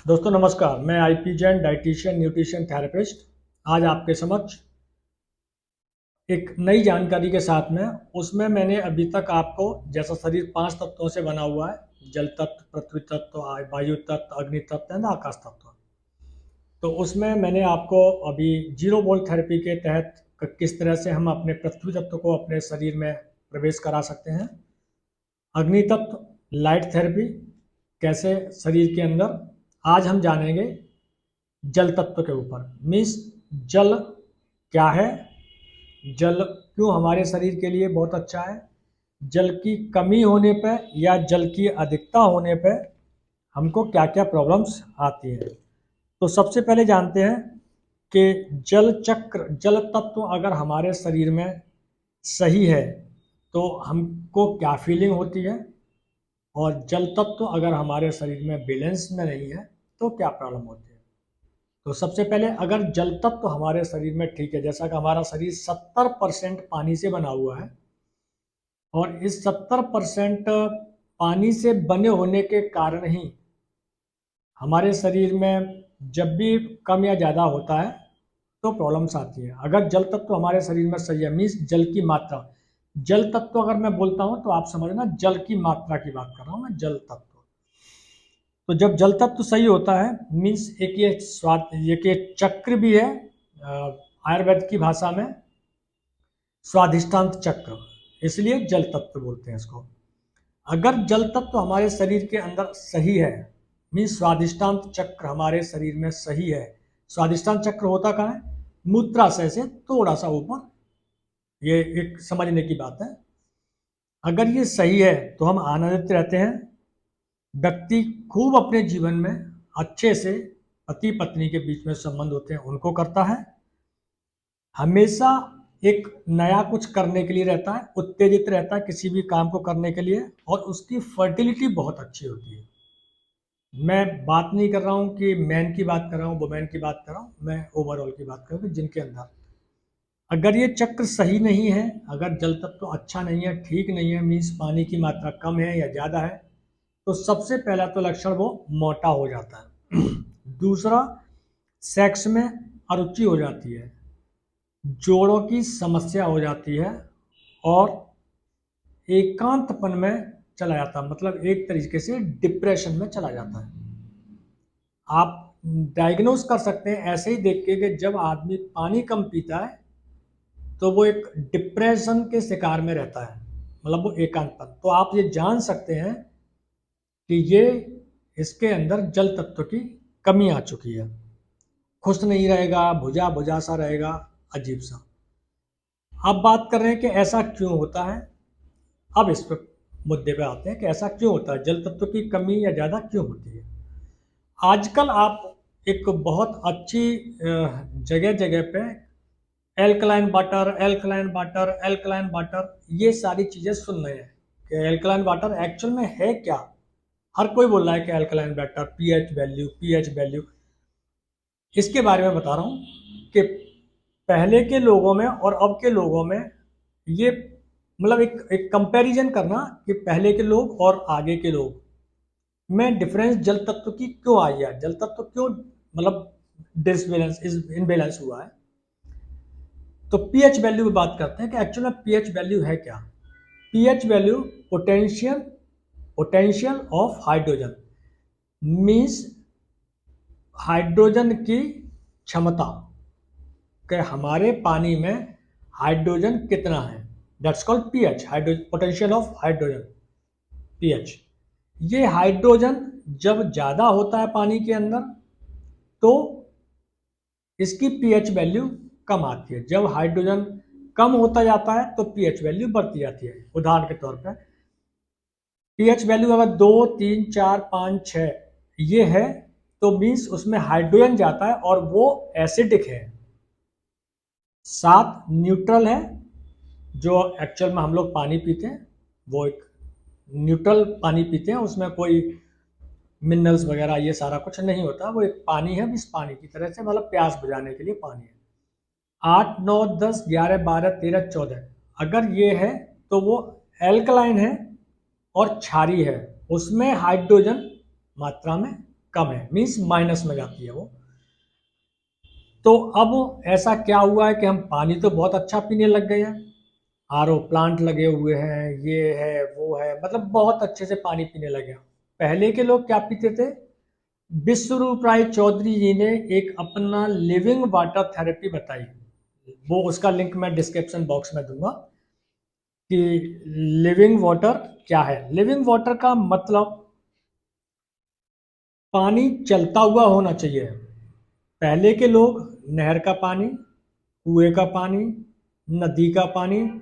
दोस्तों नमस्कार, मैं IP Jain dietitian nutrition therapist आज आपके समक्ष एक नई जानकारी के साथ में। उसमें मैंने अभी तक आपको जैसा शरीर 5 तत्वों से बना हुआ है, जल तत्व, पृथ्वी तत्व, वायु तत्व, अग्नि तत्व एंड आकाश तत्व। तो उसमें मैंने आपको अभी जीरो वोल्ट थेरेपी के तहत किस तरह से हम अपने पृथ्वी तत्व को अपने शरीर में प्रवेश करा सकते हैं, अग्नि तत्व लाइट थेरेपी कैसे शरीर के अंदर, आज हम जानेंगे जल तत्व के ऊपर। मीन्स जल क्या है, जल क्यों हमारे शरीर के लिए बहुत अच्छा है, जल की कमी होने पर या जल की अधिकता होने पर हमको क्या क्या प्रॉब्लम्स आती हैं। तो सबसे पहले जानते हैं कि जल चक्र, जल तत्व अगर हमारे शरीर में सही है तो हमको क्या फीलिंग होती है, और जल तत्व अगर हमारे शरीर में बैलेंस में नहीं है तो क्या प्रॉब्लम होती है। तो सबसे पहले अगर जल तत्व हमारे शरीर में ठीक है, जैसा कि हमारा शरीर 70% पानी से बना हुआ है, और इस 70% पानी से बने होने के कारण ही हमारे शरीर में जब भी कम या ज़्यादा होता है तो प्रॉब्लम्स आती है। अगर जल तत्व हमारे शरीर में सही है, मीन्स जल की मात्रा, जल तत्व अगर मैं बोलता हूँ तो आप समझना जल की मात्रा की बात कर रहा हूँ मैं, जल तत्व। तो जब जल तत्व सही होता है, मीन्स एक ये स्वाद, एक ये चक्र भी है आयुर्वेद की भाषा में, स्वाधिष्ठान चक्र, इसलिए जल तत्व बोलते हैं इसको। अगर जल तत्व हमारे शरीर के अंदर सही है, मीन्स स्वाधिष्ठान चक्र हमारे शरीर में सही है। स्वाधिष्ठान चक्र होता कहाँ है, मूत्राशय से थोड़ा सा ऊपर, ये एक समझने की बात है। अगर ये सही है तो हम आनंदित रहते हैं, व्यक्ति खूब अपने जीवन में अच्छे से पति पत्नी के बीच में संबंध होते हैं उनको करता है, हमेशा एक नया कुछ करने के लिए रहता है, उत्तेजित रहता है किसी भी काम को करने के लिए, और उसकी फर्टिलिटी बहुत अच्छी होती है। मैं बात नहीं कर रहा हूँ कि मैन की बात कर रहा हूँ, वुमेन की बात कर रहा हूँ, मैं ओवरऑल की बात कर रहा हूँ जिनके अंदर अगर ये चक्र सही नहीं है, अगर जल तत्व तो अच्छा नहीं है, ठीक नहीं है, मीन्स पानी की मात्रा कम है या ज़्यादा है, तो सबसे पहला तो लक्षण वो मोटा हो जाता है। दूसरा, सेक्स में अरुचि हो जाती है, जोड़ों की समस्या हो जाती है, और एकांतपन में चला जाता है, मतलब एक तरीके से डिप्रेशन में चला जाता है। आप डायग्नोज कर सकते हैं ऐसे ही देख के कि जब आदमी पानी कम पीता है तो वो एक डिप्रेशन के शिकार में रहता है, मतलब वो एकांतपन। तो आप ये जान सकते हैं कि ये इसके अंदर जल तत्व की कमी आ चुकी है, खुश नहीं रहेगा, भुजा भुजा सा रहेगा, अजीब सा। अब बात कर रहे हैं कि ऐसा क्यों होता है। अब इस पर मुद्दे पे आते हैं कि ऐसा क्यों होता है, जल तत्व की कमी या ज़्यादा क्यों होती है। आजकल आप एक बहुत अच्छी जगह जगह पे alkaline water, alkaline water, alkaline water, ये सारी चीज़ें सुन रहे हैं कि एल्कलाइन वाटर एक्चुअल में है क्या। हर कोई बोल रहा है कि alkaline water, pH value, pH value. इसके बारे में बता रहा हूँ कि पहले के लोगों में और अब के लोगों में ये, मतलब एक कंपैरिजन करना कि पहले के लोग और आगे के लोग में डिफरेंस जल तत्व की क्यों आई है, जल तत्व क्यों मतलब डिसबैलेंस, इनबैलेंस हुआ है। तो पीएच वैल्यू की बात करते हैं कि एक्चुअल में पीएच वैल्यू है क्या। PH value potential, potential of hydrogen, means hydrogen की क्षमता, कि हमारे पानी में हाइड्रोजन कितना है, that's called pH, hydrogen potential of hydrogen, pH. ये हाइड्रोजन जब ज़्यादा होता है पानी के अंदर तो इसकी पीएच वैल्यू कम आती है, जब हाइड्रोजन कम होता जाता है तो पीएच वैल्यू बढ़ती जाती है। उदाहरण के तौर पर पीएच वैल्यू अगर 2, 3, 4, 5, 6 ये है तो मीन्स उसमें हाइड्रोजन जाता है और वो एसिडिक है। 7 न्यूट्रल है, जो एक्चुअल में हम लोग पानी पीते हैं वो एक न्यूट्रल पानी पीते हैं, उसमें कोई मिनरल्स वगैरह ये सारा कुछ नहीं होता, वो एक पानी है, इस पानी की तरह से, मतलब प्यास बुझाने के लिए पानी है। 8, 9, 10, 11, 12, 13, 14 अगर ये है तो वो एल्कलाइन है और क्षारीय है, उसमें हाइड्रोजन मात्रा में कम है, मीन्स माइनस में जाती है वो। तो अब ऐसा क्या हुआ है कि हम पानी तो बहुत अच्छा पीने लग गए हैं, आरओ प्लांट लगे हुए हैं, ये है वो है, मतलब बहुत अच्छे से पानी पीने लगे हैं। पहले के लोग क्या पीते थे? विश्वरूप राय चौधरी जी ने एक अपना लिविंग वाटर थेरेपी बताई, वो उसका लिंक मैं डिस्क्रिप्शन बॉक्स में दूंगा कि लिविंग वाटर क्या है। लिविंग वाटर का मतलब पानी चलता हुआ होना चाहिए। पहले के लोग नहर का पानी, कुएं का पानी, नदी का पानी,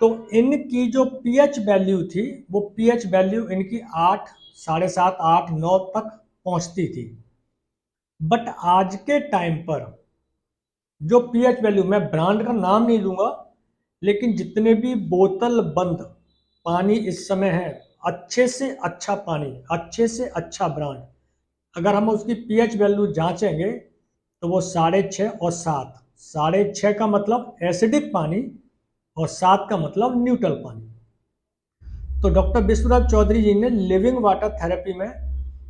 तो इनकी जो पीएच वैल्यू थी वो पीएच वैल्यू इनकी 8, 7.5, 8, 9 तक पहुंचती थी। बट आज के टाइम पर जो पीएच वैल्यू, मैं ब्रांड का नाम नहीं लूंगा, लेकिन जितने भी बोतल बंद पानी इस समय है, अच्छे से अच्छा पानी, अच्छे से अच्छा ब्रांड, अगर हम उसकी पीएच वैल्यू जांचेंगे तो वो 6.5 और 7। 6.5 का मतलब एसिडिक पानी और 7 का मतलब न्यूट्रल पानी। तो डॉक्टर विश्वनाथ चौधरी जी ने लिविंग वाटर थेरेपी में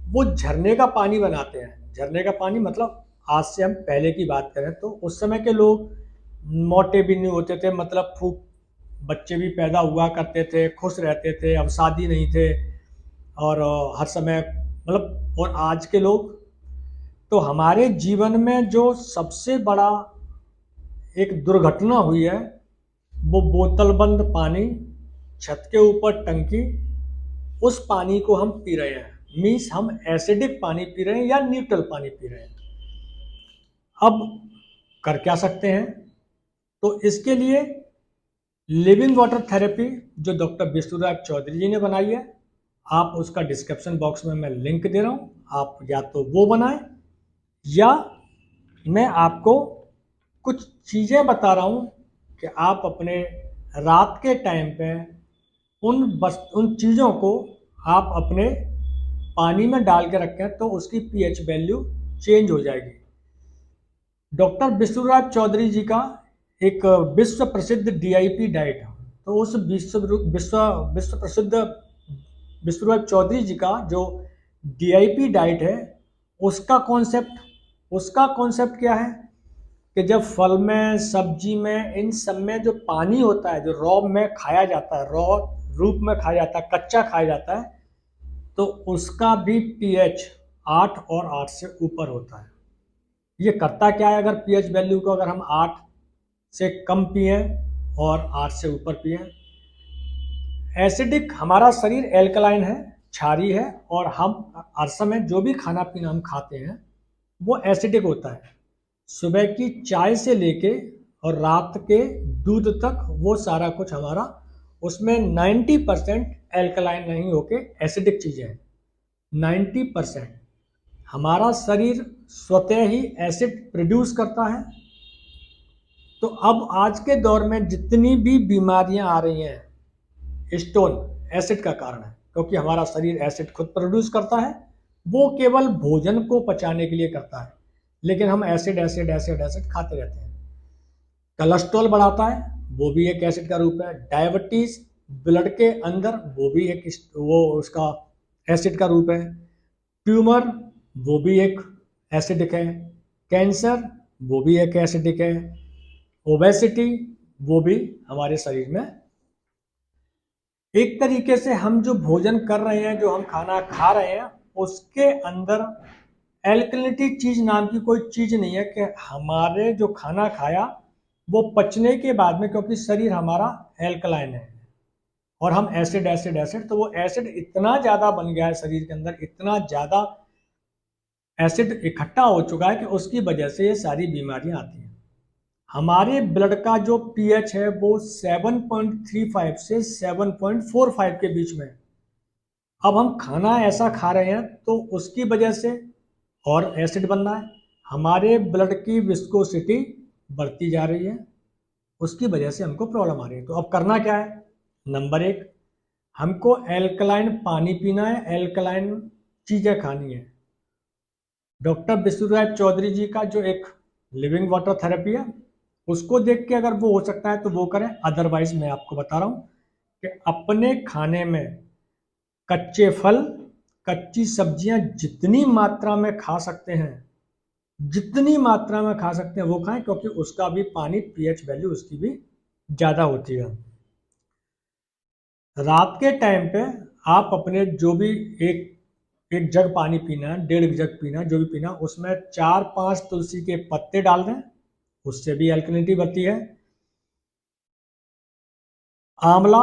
वो झरने का पानी बनाते हैं। झरने का पानी मतलब आज से हम पहले की बात करें तो उस समय के लोग मोटे भी नहीं होते थे, मतलब खूब बच्चे भी पैदा हुआ करते थे, खुश रहते थे, अब शादी नहीं थे, और हर समय मतलब, और आज के लोग, तो हमारे जीवन में जो सबसे बड़ा एक दुर्घटना हुई है वो बोतल बंद पानी, छत के ऊपर टंकी, उस पानी को हम पी रहे हैं, मीन्स हम एसिडिक पानी पी रहे हैं या न्यूट्रल पानी पी रहे हैं। अब कर क्या सकते हैं? तो इसके लिए लिविंग वाटर थेरेपी जो डॉक्टर विश्वराज चौधरी जी ने बनाई है, आप उसका डिस्क्रिप्शन बॉक्स में मैं लिंक दे रहा हूँ, आप या तो वो बनाएं या मैं आपको कुछ चीज़ें बता रहा हूँ कि आप अपने रात के टाइम पे उन चीज़ों को आप अपने पानी में डाल के रखें तो उसकी पीएच वैल्यू चेंज हो जाएगी। डॉक्टर विश्वराज चौधरी जी का एक विश्व प्रसिद्ध डीआईपी डाइट है, तो उस विश्व विश्व विश्व प्रसिद्ध विश्वराज चौधरी जी का जो डीआईपी डाइट है उसका कॉन्सेप्ट क्या है कि जब फल में, सब्जी में, इन सब में जो पानी होता है, जो रॉ में खाया जाता है, रॉ रूप में खाया जाता है, कच्चा खाया जाता है, तो उसका भी पीएच 8 और 8 से ऊपर होता है। ये करता क्या है? अगर पीएच वैल्यू को अगर हम 8 से कम पिए और 8 से ऊपर पिए, एसिडिक, हमारा शरीर एल्कलाइन है, क्षारीय है, और हम हर समय जो भी खाना पीना हम खाते हैं वो एसिडिक होता है। सुबह की चाय से लेके और रात के दूध तक वो सारा कुछ हमारा उसमें 90% एल्कलाइन नहीं होके एसिडिक चीज़ें हैं। 90% हमारा शरीर स्वतः ही एसिड प्रोड्यूस करता है। तो अब आज के दौर में जितनी भी बीमारियां आ रही हैं, स्टोन एसिड का कारण है, क्योंकि हमारा शरीर एसिड खुद प्रोड्यूस करता है, वो केवल भोजन को पचाने के लिए करता है, लेकिन हम एसिड एसिड एसिड एसिड खाते रहते हैं। कोलेस्ट्रॉल बढ़ाता है, वो भी एक एसिड का रूप है। डायबिटीज ब्लड के अंदर, वो भी एक वो उसका एसिड का रूप है। ट्यूमर, वो भी एक एसिडिक है। कैंसर, वो भी एक एसिडिक है। ओबेसिटी, वो भी हमारे शरीर में, एक तरीके से हम जो भोजन कर रहे हैं, जो हम खाना खा रहे हैं, उसके अंदर एल्कलिनिटी चीज नाम की कोई चीज नहीं है कि हमारे जो खाना खाया वो पचने के बाद में, क्योंकि शरीर हमारा एल्कलाइन है और हम एसिड एसिड एसिड, तो वो एसिड इतना ज्यादा बन गया है शरीर के अंदर, इतना ज्यादा एसिड इकट्ठा हो चुका है कि उसकी वजह से ये सारी बीमारियां आती हैं। हमारे ब्लड का जो पीएच है वो 7.35 से 7.45 के बीच में। अब हम खाना ऐसा खा रहे हैं तो उसकी वजह से और एसिड बन रहा है, हमारे ब्लड की विस्कोसिटी बढ़ती जा रही है, उसकी वजह से हमको प्रॉब्लम आ रही है। तो अब करना क्या है? नंबर एक, हमको एल्कलाइन पानी पीना है, एल्कलाइन चीज़ें खानी है। डॉक्टर विश्वराज चौधरी जी का जो एक लिविंग वाटर थेरेपी है, उसको देख के अगर वो हो सकता है तो वो करें, अदरवाइज मैं आपको बता रहा हूँ कि अपने खाने में कच्चे फल, कच्ची सब्जियां जितनी मात्रा में खा सकते हैं, जितनी मात्रा में खा सकते हैं वो खाएं, क्योंकि उसका भी पानी पीएच वैल्यू उसकी भी ज़्यादा होती है। रात के टाइम पे आप अपने जो भी एक एक जग पानी पीना है, 1.5 जग पीना है, जो भी पीना, उसमें 4-5 तुलसी के पत्ते डाल दें, उससे भी एल्कलिनिटी बढ़ती है। आंवला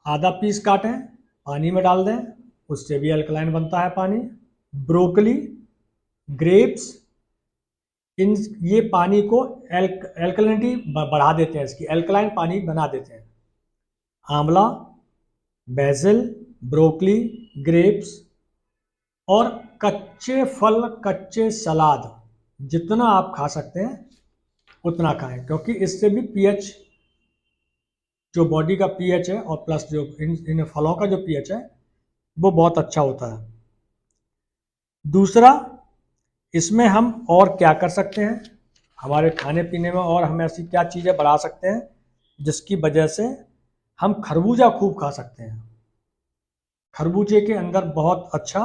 आधा पीस काटें, पानी में डाल दें, उससे भी अल्कलाइन बनता है पानी। ब्रोकली, ग्रेप्स, इन ये पानी को एल्कलिनिटी बढ़ा देते हैं, इसकी एल्कलाइन पानी बना देते हैं। आंवला, बेसिल, ब्रोकली, ग्रेप्स और कच्चे फल, कच्चे सलाद जितना आप खा सकते हैं उतना खाएं, क्योंकि इससे भी पीएच, जो बॉडी का पीएच है और प्लस जो इन फलों का जो पीएच है वो बहुत अच्छा होता है। दूसरा, इसमें हम और क्या कर सकते हैं, हमारे खाने पीने में और हम ऐसी क्या चीज़ें बढ़ा सकते हैं जिसकी वजह से हम खरबूजा खूब खा सकते हैं। खरबूजे के अंदर बहुत अच्छा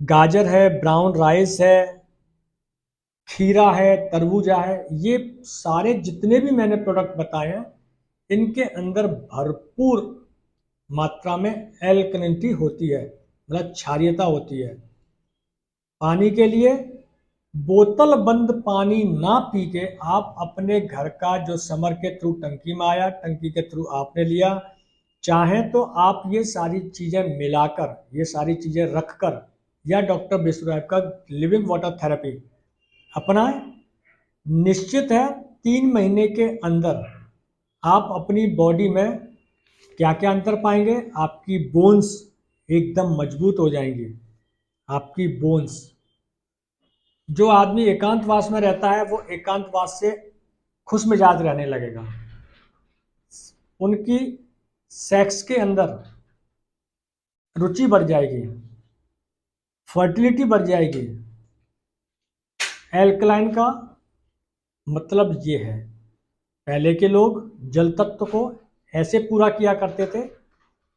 गाजर है, ब्राउन राइस है, खीरा है, तरबूजा है, ये सारे जितने भी मैंने प्रोडक्ट बताए हैं इनके अंदर भरपूर मात्रा में एल्कलिनिटी होती है, मतलब क्षारीयता होती है। पानी के लिए बोतल बंद पानी ना पी के आप अपने घर का जो समर के थ्रू टंकी में आया, टंकी के थ्रू आपने लिया, चाहें तो आप ये सारी चीज़ें मिलाकर, ये सारी चीज़ें रखकर, या डॉक्टर विश्वराय का लिविंग वाटर थेरेपी अपनाएं। निश्चित है 3 महीने के अंदर आप अपनी बॉडी में क्या क्या अंतर पाएंगे। आपकी बोन्स एकदम मजबूत हो जाएंगी, आपकी बोन्स। जो आदमी एकांतवास में रहता है वो एकांतवास से खुश मिजाज रहने लगेगा, उनकी सेक्स के अंदर रुचि बढ़ जाएगी, फर्टिलिटी बढ़ जाएगी। एल्कलाइन का मतलब ये है, पहले के लोग जल तत्व को ऐसे पूरा किया करते थे,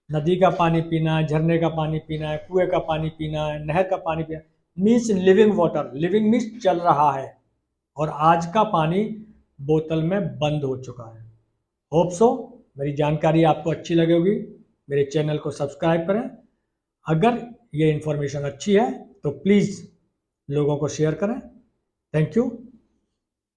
नदी का पानी पीना है, झरने का पानी पीना है, कुएं का पानी पीना है, नहर का पानी पीना, means living water, living means चल रहा है। और आज का पानी बोतल में बंद हो चुका है। होप सो मेरी जानकारी आपको अच्छी लगी होगी। मेरे चैनल को सब्सक्राइब करें। अगर ये इन्फॉर्मेशन अच्छी है तो प्लीज़ लोगों को शेयर करें। Thank you.